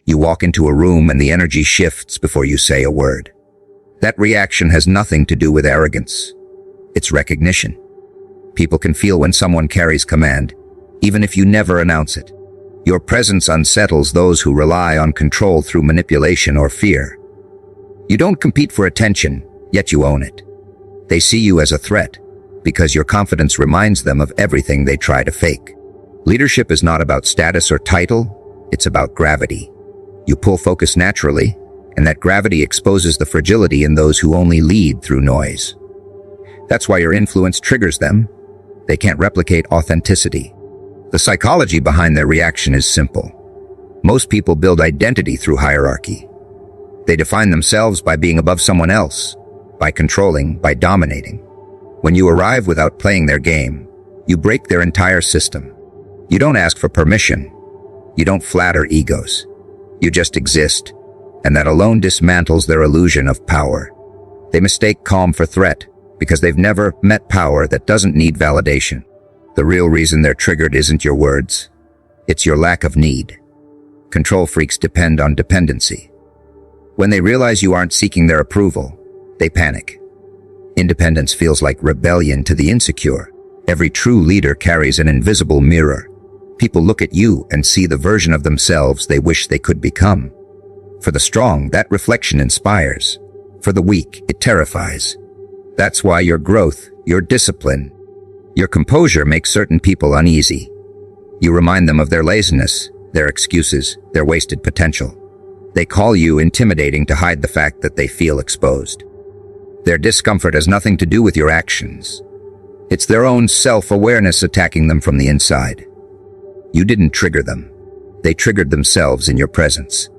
You walk into a room and the energy shifts before you say a word. That reaction has nothing to do with arrogance. It's recognition. People can feel when someone carries command, even if you never announce it. Your presence unsettles those who rely on control through manipulation or fear. You don't compete for attention, yet you own it. They see you as a threat, because your confidence reminds them of everything they try to fake. Leadership is not about status or title, it's about gravity. You pull focus naturally, and that gravity exposes the fragility in those who only lead through noise. That's why your influence triggers them. They can't replicate authenticity. The psychology behind their reaction is simple. Most people build identity through hierarchy. They define themselves by being above someone else, by controlling, by dominating. When you arrive without playing their game, you break their entire system. You don't ask for permission. You don't flatter egos. You just exist, and that alone dismantles their illusion of power. They mistake calm for threat because they've never met power that doesn't need validation. The real reason they're triggered isn't your words. It's your lack of need. Control freaks depend on dependency. When they realize you aren't seeking their approval, they panic. Independence feels like rebellion to the insecure. Every true leader carries an invisible mirror. People look at you and see the version of themselves they wish they could become. For the strong, that reflection inspires. For the weak, it terrifies. That's why your growth, your discipline, your composure makes certain people uneasy. You remind them of their laziness, their excuses, their wasted potential. They call you intimidating to hide the fact that they feel exposed. Their discomfort has nothing to do with your actions. It's their own self-awareness attacking them from the inside. You didn't trigger them. They triggered themselves in your presence.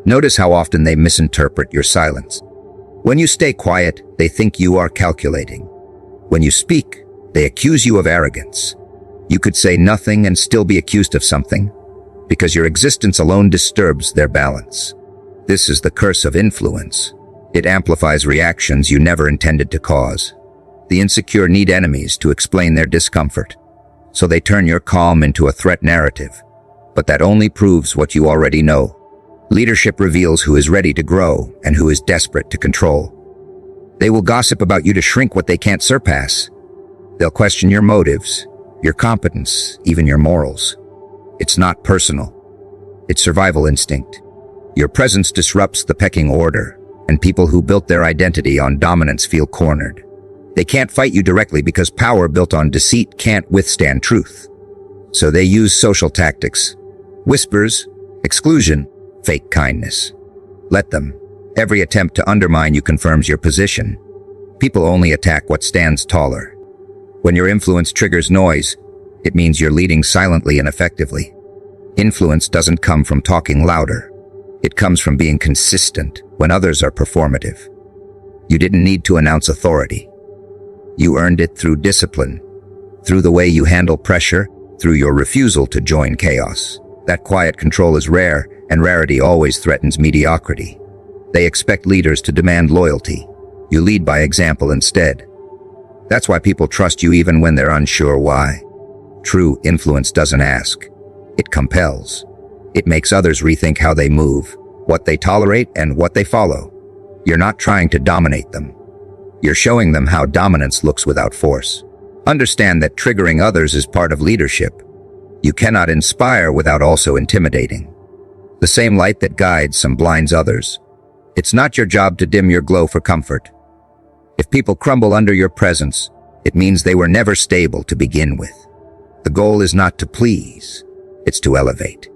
Notice how often they misinterpret your silence. When you stay quiet, they think you are calculating. When you speak, they accuse you of arrogance. You could say nothing and still be accused of something, because your existence alone disturbs their balance. This is the curse of influence. It amplifies reactions you never intended to cause. The insecure need enemies to explain their discomfort, so they turn your calm into a threat narrative. But that only proves what you already know. Leadership reveals who is ready to grow and who is desperate to control. They will gossip about you to shrink what they can't surpass. They'll question your motives, your competence, even your morals. It's not personal. It's survival instinct. Your presence disrupts the pecking order, and people who built their identity on dominance feel cornered. They can't fight you directly because power built on deceit can't withstand truth. So they use social tactics, whispers, exclusion, fake kindness. Let them. Every attempt to undermine you confirms your position. People only attack what stands taller. When your influence triggers noise, it means you're leading silently and effectively. Influence doesn't come from talking louder. It comes from being consistent when others are performative. You didn't need to announce authority. You earned it through discipline, through the way you handle pressure, through your refusal to join chaos. That quiet control is rare, and rarity always threatens mediocrity. They expect leaders to demand loyalty. You lead by example instead. That's why people trust you even when they're unsure why. True influence doesn't ask. It compels. It makes others rethink how they move, what they tolerate, and what they follow. You're not trying to dominate them. You're showing them how dominance looks without force. Understand that triggering others is part of leadership. You cannot inspire without also intimidating. The same light that guides some blinds others. It's not your job to dim your glow for comfort. If people crumble under your presence, it means they were never stable to begin with. The goal is not to please, it's to elevate.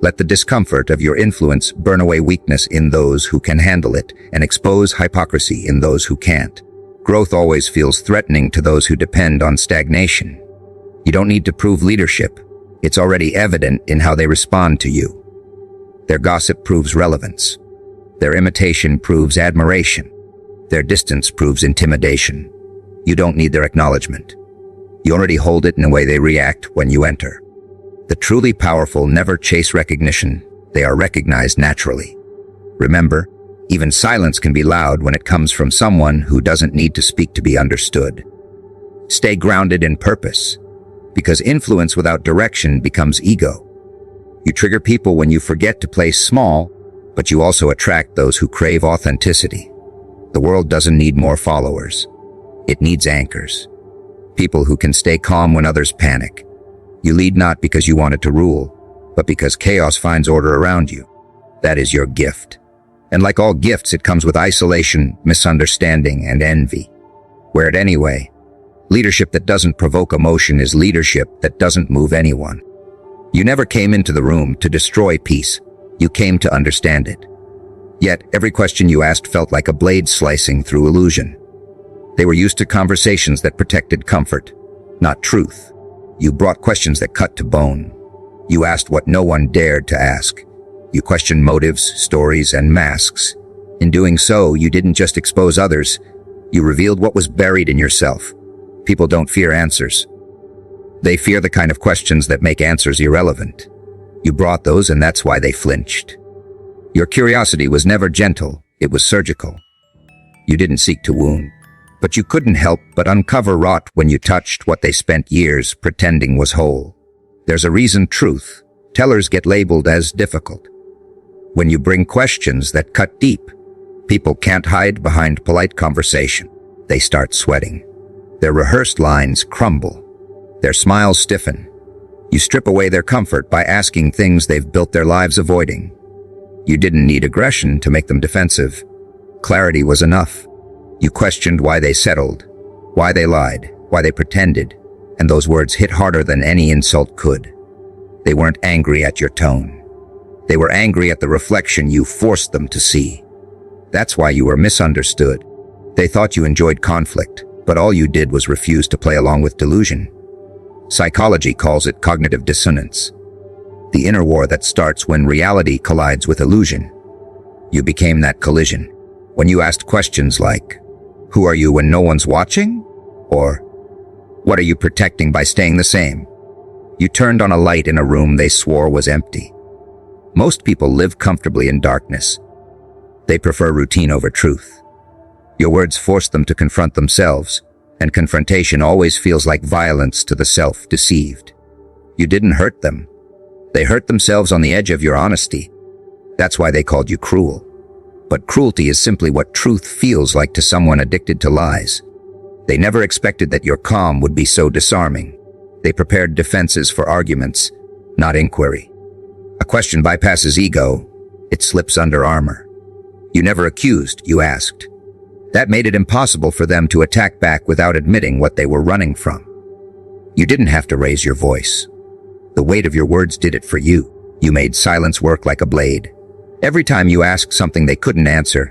Let the discomfort of your influence burn away weakness in those who can handle it and expose hypocrisy in those who can't. Growth always feels threatening to those who depend on stagnation. You don't need to prove leadership. It's already evident in how they respond to you. Their gossip proves relevance. Their imitation proves admiration. Their distance proves intimidation. You don't need their acknowledgement. You already hold it in a way they react when you enter. The truly powerful never chase recognition. They are recognized naturally. Remember, even silence can be loud when it comes from someone who doesn't need to speak to be understood. Stay grounded in purpose, because influence without direction becomes ego. You trigger people when you forget to play small, but you also attract those who crave authenticity. The world doesn't need more followers. It needs anchors. People who can stay calm when others panic. You lead not because you wanted to rule, but because chaos finds order around you. That is your gift. And like all gifts, it comes with isolation, misunderstanding, and envy. Wear it anyway. Leadership that doesn't provoke emotion is leadership that doesn't move anyone. You never came into the room to destroy peace. You came to understand it. Yet, every question you asked felt like a blade slicing through illusion. They were used to conversations that protected comfort, not truth. You brought questions that cut to bone. You asked what no one dared to ask. You questioned motives, stories, and masks. In doing so, you didn't just expose others. You revealed what was buried in yourself. People don't fear answers. They fear the kind of questions that make answers irrelevant. You brought those, and that's why they flinched. Your curiosity was never gentle, it was surgical. You didn't seek to wound, but you couldn't help but uncover rot when you touched what they spent years pretending was whole. There's a reason truth tellers get labeled as difficult. When you bring questions that cut deep, people can't hide behind polite conversation. They start sweating. Their rehearsed lines crumble. Their smiles stiffen. You strip away their comfort by asking things they've built their lives avoiding. You didn't need aggression to make them defensive. Clarity was enough. You questioned why they settled, why they lied, why they pretended, and those words hit harder than any insult could. They weren't angry at your tone. They were angry at the reflection you forced them to see. That's why you were misunderstood. They thought you enjoyed conflict, but all you did was refuse to play along with delusion. Psychology calls it cognitive dissonance. The inner war that starts when reality collides with illusion. You became that collision. When you asked questions like, "Who are you when no one's watching?" Or, "What are you protecting by staying the same?" You turned on a light in a room they swore was empty. Most people live comfortably in darkness. They prefer routine over truth. Your words force them to confront themselves, and confrontation always feels like violence to the self-deceived. You didn't hurt them. They hurt themselves on the edge of your honesty. That's why they called you cruel. But cruelty is simply what truth feels like to someone addicted to lies. They never expected that your calm would be so disarming. They prepared defenses for arguments, not inquiry. A question bypasses ego. It slips under armor. You never accused, you asked. That made it impossible for them to attack back without admitting what they were running from. You didn't have to raise your voice. The weight of your words did it for you. You made silence work like a blade. Every time you asked something they couldn't answer,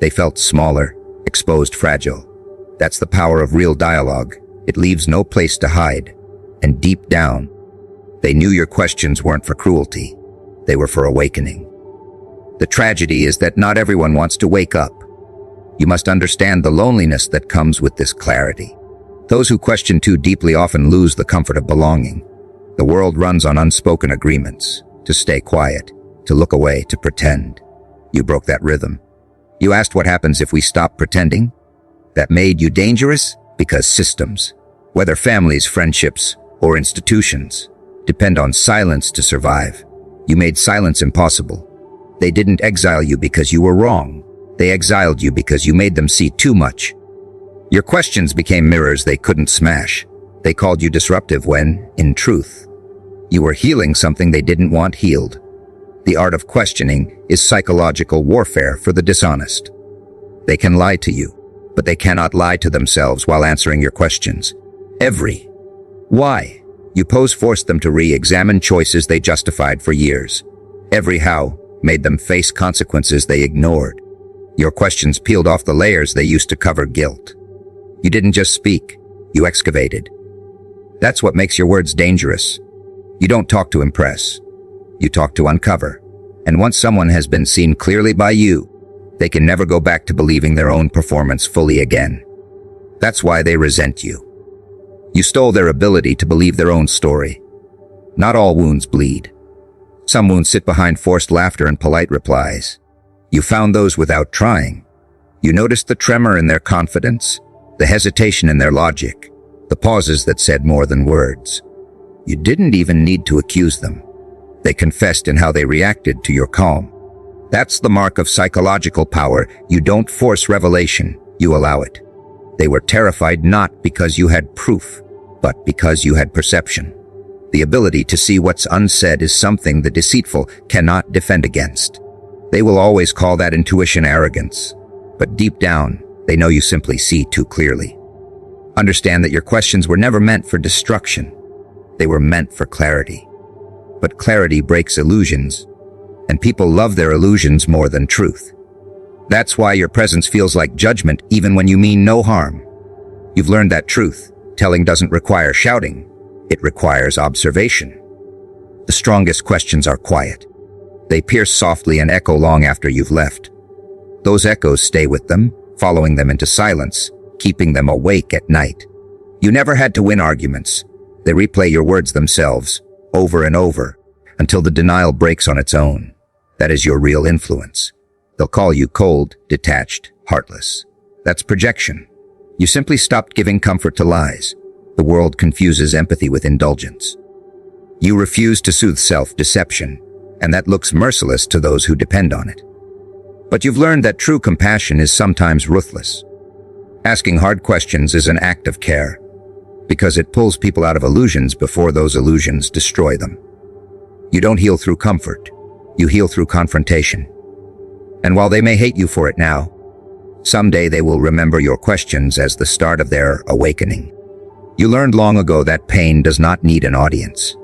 they felt smaller, exposed, fragile. That's the power of real dialogue. It leaves no place to hide. And deep down, they knew your questions weren't for cruelty. They were for awakening. The tragedy is that not everyone wants to wake up. You must understand the loneliness that comes with this clarity. Those who question too deeply often lose the comfort of belonging. The world runs on unspoken agreements, to stay quiet, to look away, to pretend. You broke that rhythm. You asked what happens if we stop pretending? That made you dangerous because systems, whether families, friendships, or institutions, depend on silence to survive. You made silence impossible. They didn't exile you because you were wrong. They exiled you because you made them see too much. Your questions became mirrors they couldn't smash. They called you disruptive when, in truth, you were healing something they didn't want healed. The art of questioning is psychological warfare for the dishonest. They can lie to you, but they cannot lie to themselves while answering your questions. Every why you pose forced them to re-examine choices they justified for years. Every how made them face consequences they ignored. Your questions peeled off the layers they used to cover guilt. You didn't just speak, you excavated. That's what makes your words dangerous. You don't talk to impress. You talk to uncover. And once someone has been seen clearly by you, they can never go back to believing their own performance fully again. That's why they resent you. You stole their ability to believe their own story. Not all wounds bleed. Some wounds sit behind forced laughter and polite replies. You found those without trying. You noticed the tremor in their confidence, the hesitation in their logic, the pauses that said more than words. You didn't even need to accuse them. They confessed in how they reacted to your calm. That's the mark of psychological power. You don't force revelation, you allow it. They were terrified not because you had proof, but because you had perception. The ability to see what's unsaid is something the deceitful cannot defend against. They will always call that intuition arrogance, but deep down, they know you simply see too clearly. Understand that your questions were never meant for destruction. They were meant for clarity. But clarity breaks illusions, and people love their illusions more than truth. That's why your presence feels like judgment even when you mean no harm. You've learned that truth. Telling doesn't require shouting. It requires observation. The strongest questions are quiet. They pierce softly and echo long after you've left. Those echoes stay with them, following them into silence, keeping them awake at night. You never had to win arguments. They replay your words themselves, over and over, until the denial breaks on its own. That is your real influence. They'll call you cold, detached, heartless. That's projection. You simply stopped giving comfort to lies. The world confuses empathy with indulgence. You refuse to soothe self-deception, and that looks merciless to those who depend on it. But you've learned that true compassion is sometimes ruthless. Asking hard questions is an act of care, because it pulls people out of illusions before those illusions destroy them. You don't heal through comfort. You heal through confrontation. And while they may hate you for it now, someday they will remember your questions as the start of their awakening. You learned long ago that pain does not need an audience.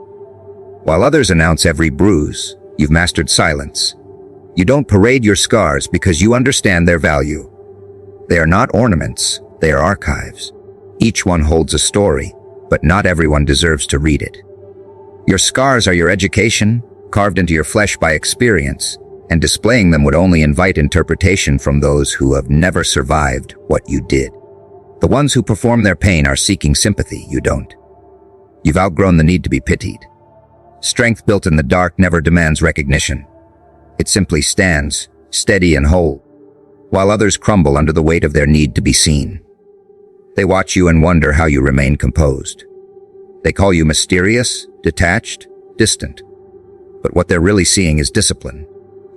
While others announce every bruise, you've mastered silence. You don't parade your scars because you understand their value. They are not ornaments, they are archives. Each one holds a story, but not everyone deserves to read it. Your scars are your education, carved into your flesh by experience, and displaying them would only invite interpretation from those who have never survived what you did. The ones who perform their pain are seeking sympathy, you don't. You've outgrown the need to be pitied. Strength built in the dark never demands recognition. It simply stands, steady and whole, while others crumble under the weight of their need to be seen. They watch you and wonder how you remain composed. They call you mysterious, detached, distant. But what they're really seeing is discipline.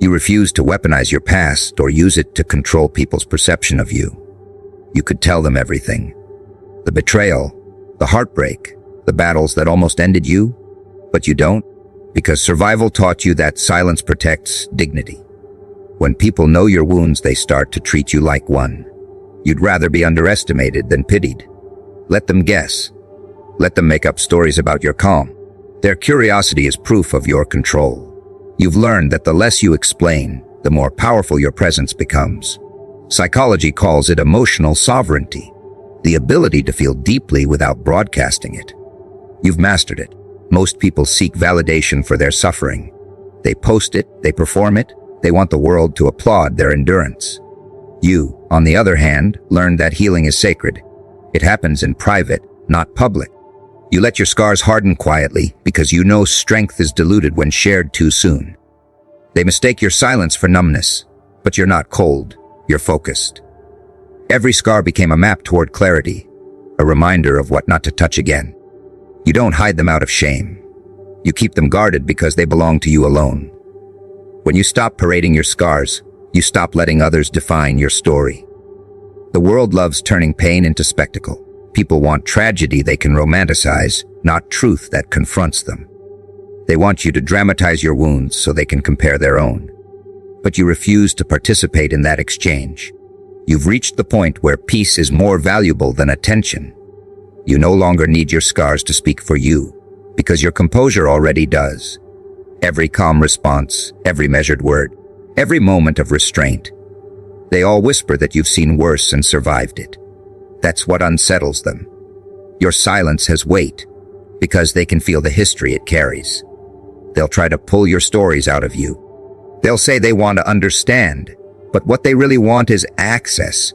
You refuse to weaponize your past or use it to control people's perception of you. You could tell them everything. The betrayal, the heartbreak, the battles that almost ended you, but you don't, because survival taught you that silence protects dignity. When people know your wounds, they start to treat you like one. You'd rather be underestimated than pitied. Let them guess. Let them make up stories about your calm. Their curiosity is proof of your control. You've learned that the less you explain, the more powerful your presence becomes. Psychology calls it emotional sovereignty, the ability to feel deeply without broadcasting it. You've mastered it. Most people seek validation for their suffering. They post it, they perform it, they want the world to applaud their endurance. You, on the other hand, learned that healing is sacred. It happens in private, not public. You let your scars harden quietly because you know strength is diluted when shared too soon. They mistake your silence for numbness, but you're not cold, you're focused. Every scar became a map toward clarity, a reminder of what not to touch again. You don't hide them out of shame. You keep them guarded because they belong to you alone. When you stop parading your scars, you stop letting others define your story. The world loves turning pain into spectacle. People want tragedy they can romanticize, not truth that confronts them. They want you to dramatize your wounds so they can compare their own. But you refuse to participate in that exchange. You've reached the point where peace is more valuable than attention. You no longer need your scars to speak for you, because your composure already does. Every calm response, every measured word, every moment of restraint. They all whisper that you've seen worse and survived it. That's what unsettles them. Your silence has weight, because they can feel the history it carries. They'll try to pull your stories out of you. They'll say they want to understand, but what they really want is access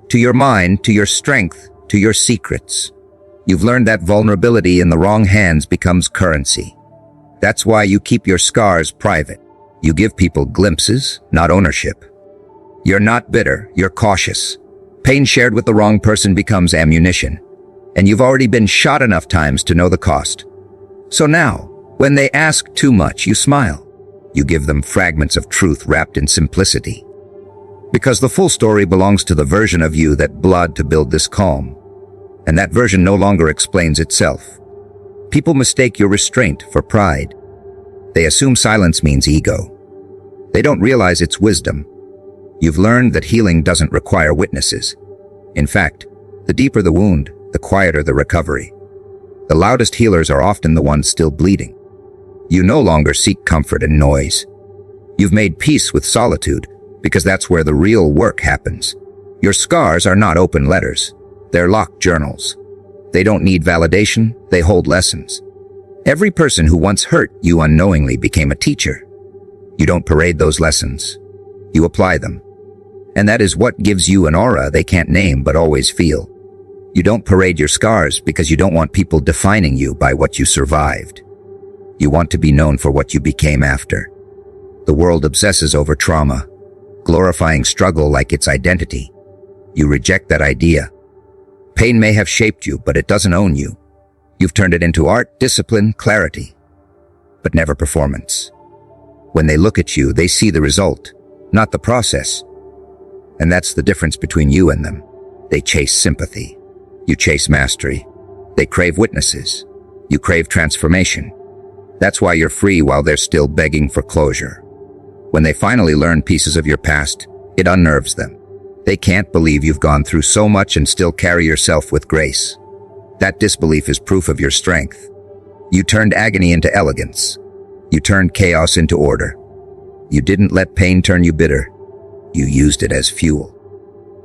to your mind, to your strength, to your secrets. You've learned that vulnerability in the wrong hands becomes currency. That's why you keep your scars private. You give people glimpses, not ownership. You're not bitter, you're cautious. Pain shared with the wrong person becomes ammunition, and you've already been shot enough times to know the cost. So now, When they ask too much, you smile. You give them fragments of truth wrapped in simplicity. Because the full story belongs to the version of you that bled to build this calm. And that version no longer explains itself. People mistake your restraint for pride. They assume silence means ego. They don't realize it's wisdom. You've learned that healing doesn't require witnesses. In fact, the deeper the wound, the quieter the recovery. The loudest healers are often the ones still bleeding. You no longer seek comfort in noise. You've made peace with solitude, because that's where the real work happens. Your scars are not open letters. They're locked journals. They don't need validation, they hold lessons. Every person who once hurt you unknowingly became a teacher. You don't parade those lessons. You apply them. And that is what gives you an aura they can't name but always feel. You don't parade your scars because you don't want people defining you by what you survived. You want to be known for what you became after. The world obsesses over trauma, glorifying struggle like its identity. You reject that idea. Pain may have shaped you, but it doesn't own you. You've turned it into art, discipline, clarity, but never performance. When they look at you, they see the result, not the process. And that's the difference between you and them. They chase sympathy. You chase mastery. They crave witnesses. You crave transformation. That's why you're free while they're still begging for closure. When they finally learn pieces of your past, it unnerves them. They can't believe you've gone through so much and still carry yourself with grace. That disbelief is proof of your strength. You turned agony into elegance. You turned chaos into order. You didn't let pain turn you bitter. You used it as fuel.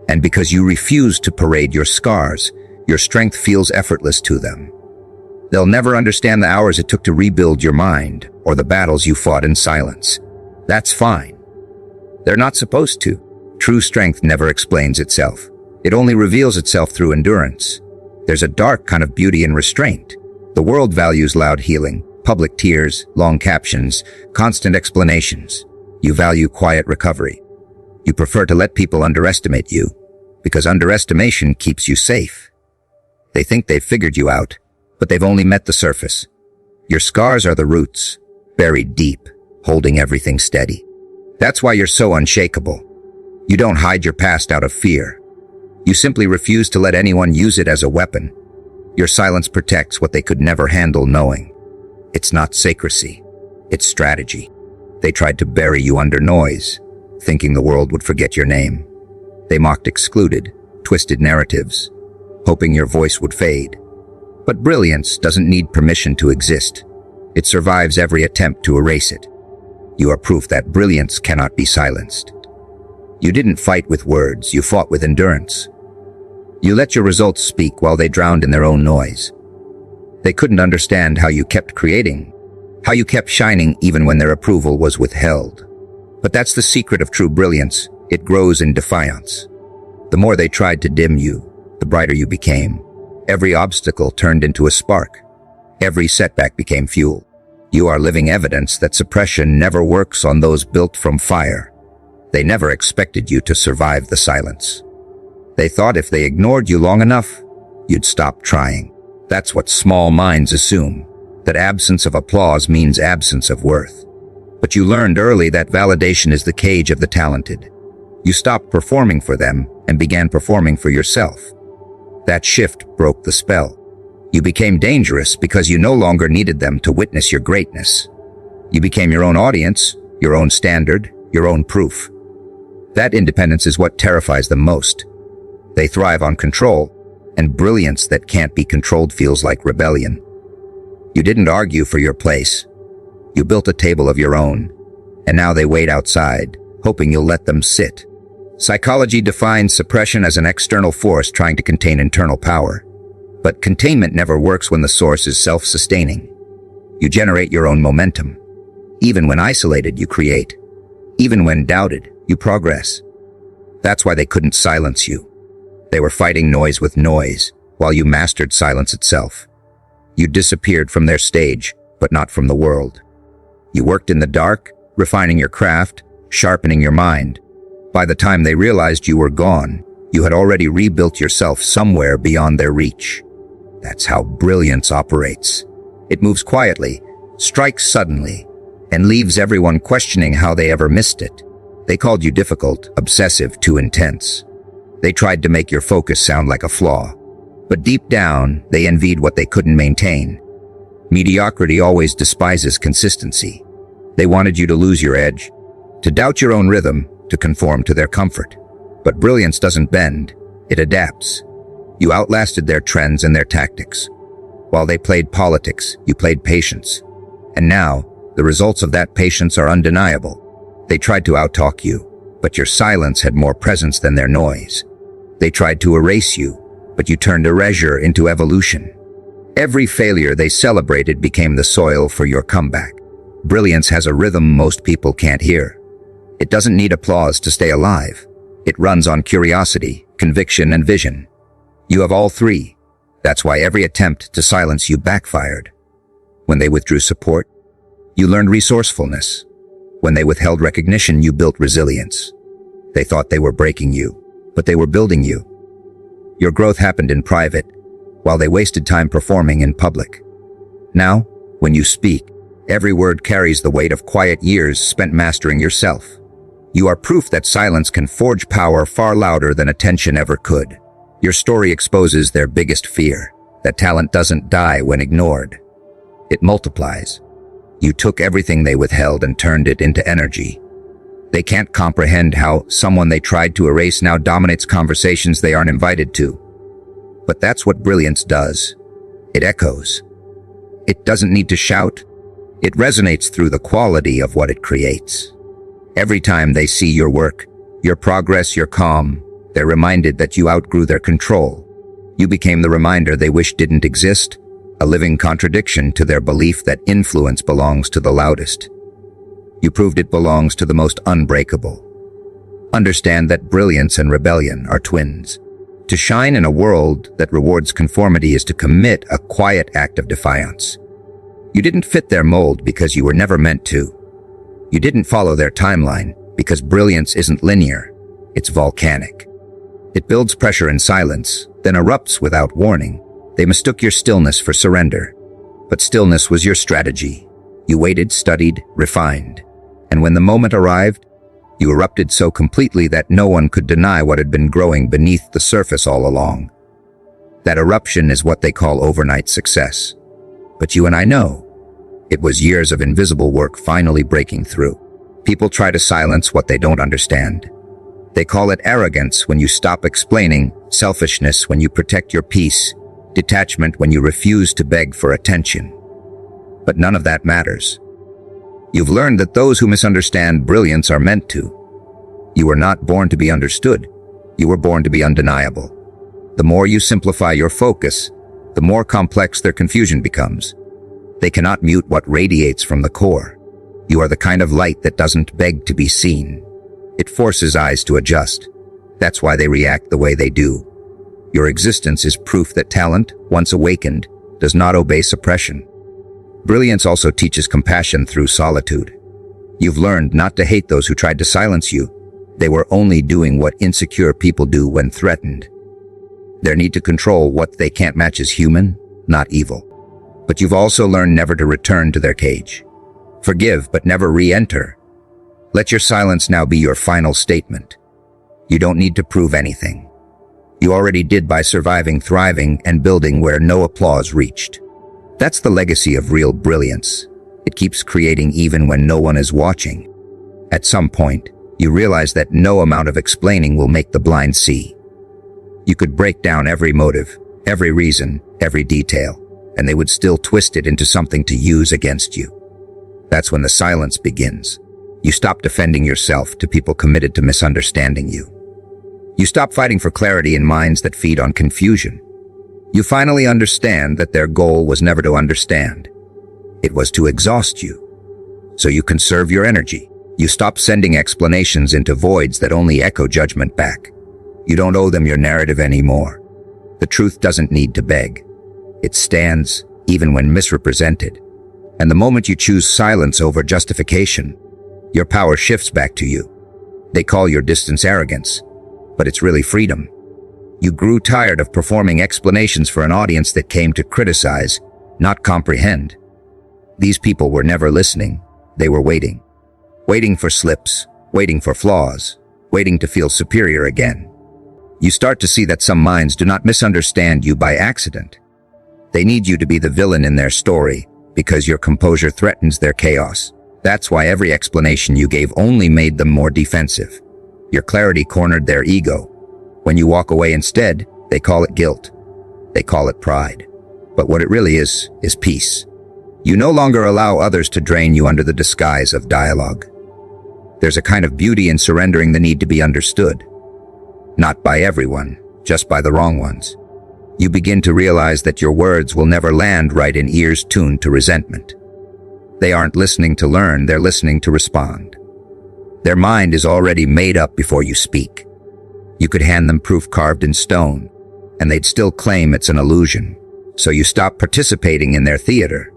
And because you refuse to parade your scars, your strength feels effortless to them. They'll never understand the hours it took to rebuild your mind or the battles you fought in silence. That's fine. They're not supposed to. True strength never explains itself. It only reveals itself through endurance. There's a dark kind of beauty in restraint. The world values loud healing, public tears, long captions, constant explanations. You value quiet recovery. You prefer to let people underestimate you, because underestimation keeps you safe. They think they've figured you out, but they've only met the surface. Your scars are the roots, buried deep, holding everything steady. That's why you're so unshakable. You don't hide your past out of fear. You simply refuse to let anyone use it as a weapon. Your silence protects what they could never handle knowing. It's not secrecy. It's strategy. They tried to bury you under noise, thinking the world would forget your name. They mocked excluded, twisted narratives, hoping your voice would fade. But brilliance doesn't need permission to exist. It survives every attempt to erase it. You are proof that brilliance cannot be silenced. You didn't fight with words, you fought with endurance. You let your results speak while they drowned in their own noise. They couldn't understand how you kept creating, how you kept shining even when their approval was withheld. But that's the secret of true brilliance. It grows in defiance. The more they tried to dim you, the brighter you became. Every obstacle turned into a spark. Every setback became fuel. You are living evidence that suppression never works on those built from fire. They never expected you to survive the silence. They thought if they ignored you long enough, you'd stop trying. That's what small minds assume, that absence of applause means absence of worth. But you learned early that validation is the cage of the talented. You stopped performing for them and began performing for yourself. That shift broke the spell. You became dangerous because you no longer needed them to witness your greatness. You became your own audience, your own standard, your own proof. That independence is what terrifies them most. They thrive on control, and brilliance that can't be controlled feels like rebellion. You didn't argue for your place. You built a table of your own, and now they wait outside, hoping you'll let them sit. Psychology defines suppression as an external force trying to contain internal power. But containment never works when the source is self-sustaining. You generate your own momentum. Even when isolated, you create. Even when doubted, you progress. That's why they couldn't silence you. They were fighting noise with noise, while you mastered silence itself. You disappeared from their stage, but not from the world. You worked in the dark, refining your craft, sharpening your mind. By the time they realized you were gone, you had already rebuilt yourself somewhere beyond their reach. That's how brilliance operates. It moves quietly, strikes suddenly, and leaves everyone questioning how they ever missed it. They called you difficult, obsessive, too intense. They tried to make your focus sound like a flaw. But deep down, they envied what they couldn't maintain. Mediocrity always despises consistency. They wanted you to lose your edge, to doubt your own rhythm, to conform to their comfort. But brilliance doesn't bend, it adapts. You outlasted their trends and their tactics. While they played politics, you played patience. And now, the results of that patience are undeniable. They tried to outtalk you, but your silence had more presence than their noise. They tried to erase you, but you turned erasure into evolution. Every failure they celebrated became the soil for your comeback. Brilliance has a rhythm most people can't hear. It doesn't need applause to stay alive. It runs on curiosity, conviction, and vision. You have all three. That's why every attempt to silence you backfired. When they withdrew support, you learned resourcefulness. When they withheld recognition, you built resilience. They thought they were breaking you, but they were building you. Your growth happened in private, while they wasted time performing in public. Now, when you speak, every word carries the weight of quiet years spent mastering yourself. You are proof that silence can forge power far louder than attention ever could. Your story exposes their biggest fear, that talent doesn't die when ignored. It multiplies. You took everything they withheld and turned it into energy. They can't comprehend how someone they tried to erase now dominates conversations they aren't invited to. But that's what brilliance does. It echoes. It doesn't need to shout. It resonates through the quality of what it creates. Every time they see your work, your progress, your calm, they're reminded that you outgrew their control. You became the reminder they wish didn't exist, a living contradiction to their belief that influence belongs to the loudest. You proved it belongs to the most unbreakable. Understand that brilliance and rebellion are twins. To shine in a world that rewards conformity is to commit a quiet act of defiance. You didn't fit their mold because you were never meant to. You didn't follow their timeline because brilliance isn't linear, it's volcanic. It builds pressure in silence, then erupts without warning. They mistook your stillness for surrender. But stillness was your strategy. You waited, studied, refined. And when the moment arrived, you erupted so completely that no one could deny what had been growing beneath the surface all along. That eruption is what they call overnight success. But you and I know, it was years of invisible work finally breaking through. People try to silence what they don't understand. They call it arrogance when you stop explaining, selfishness when you protect your peace, detachment when you refuse to beg for attention. But none of that matters. You've learned that those who misunderstand brilliance are meant to. You were not born to be understood. You were born to be undeniable. The more you simplify your focus, the more complex their confusion becomes. They cannot mute what radiates from the core. You are the kind of light that doesn't beg to be seen. It forces eyes to adjust. That's why they react the way they do. Your existence is proof that talent, once awakened, does not obey suppression. Brilliance also teaches compassion through solitude. You've learned not to hate those who tried to silence you. They were only doing what insecure people do when threatened. Their need to control what they can't match is human, not evil. But you've also learned never to return to their cage. Forgive, but never re-enter. Let your silence now be your final statement. You don't need to prove anything. You already did by surviving, thriving, and building where no applause reached. That's the legacy of real brilliance. It keeps creating even when no one is watching. At some point, you realize that no amount of explaining will make the blind see. You could break down every motive, every reason, every detail, and they would still twist it into something to use against you. That's when the silence begins. You stop defending yourself to people committed to misunderstanding you. You stop fighting for clarity in minds that feed on confusion. You finally understand that their goal was never to understand. It was to exhaust you. So you conserve your energy. You stop sending explanations into voids that only echo judgment back. You don't owe them your narrative anymore. The truth doesn't need to beg. It stands, even when misrepresented. And the moment you choose silence over justification, your power shifts back to you. They call your distance arrogance, but it's really freedom. You grew tired of performing explanations for an audience that came to criticize, not comprehend. These people were never listening. They were waiting. Waiting for slips, waiting for flaws, waiting to feel superior again. You start to see that some minds do not misunderstand you by accident. They need you to be the villain in their story because your composure threatens their chaos. That's why every explanation you gave only made them more defensive. Your clarity cornered their ego. When you walk away instead, they call it guilt. They call it pride. But what it really is peace. You no longer allow others to drain you under the disguise of dialogue. There's a kind of beauty in surrendering the need to be understood. Not by everyone, just by the wrong ones. You begin to realize that your words will never land right in ears tuned to resentment. They aren't listening to learn, they're listening to respond. Their mind is already made up before you speak. You could hand them proof carved in stone, and they'd still claim it's an illusion. So you stop participating in their theater.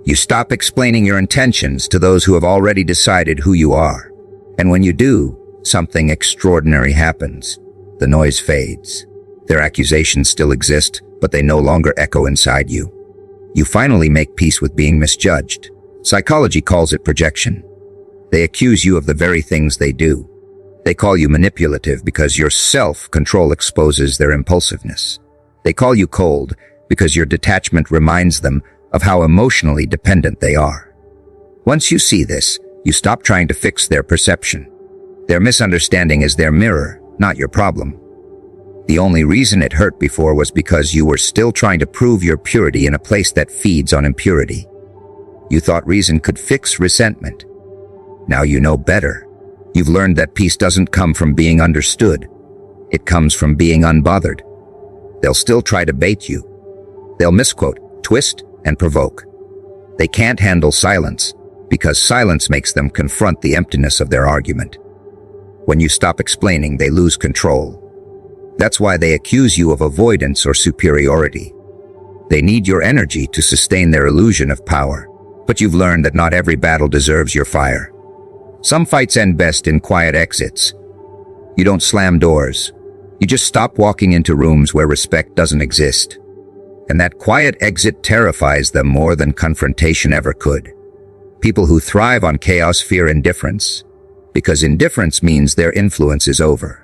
You stop explaining your intentions to those who have already decided who you are. And when you do, something extraordinary happens. The noise fades. Their accusations still exist, but they no longer echo inside you. You finally make peace with being misjudged. Psychology calls it projection. They accuse you of the very things they do. They call you manipulative because your self-control exposes their impulsiveness. They call you cold because your detachment reminds them of how emotionally dependent they are. Once you see this, you stop trying to fix their perception. Their misunderstanding is their mirror, not your problem. The only reason it hurt before was because you were still trying to prove your purity in a place that feeds on impurity. You thought reason could fix resentment. Now you know better. You've learned that peace doesn't come from being understood. It comes from being unbothered. They'll still try to bait you. They'll misquote, twist, and provoke. They can't handle silence because silence makes them confront the emptiness of their argument. When you stop explaining, they lose control. That's why they accuse you of avoidance or superiority. They need your energy to sustain their illusion of power. But you've learned that not every battle deserves your fire. Some fights end best in quiet exits. You don't slam doors. You just stop walking into rooms where respect doesn't exist. And that quiet exit terrifies them more than confrontation ever could. People who thrive on chaos fear indifference, because indifference means their influence is over.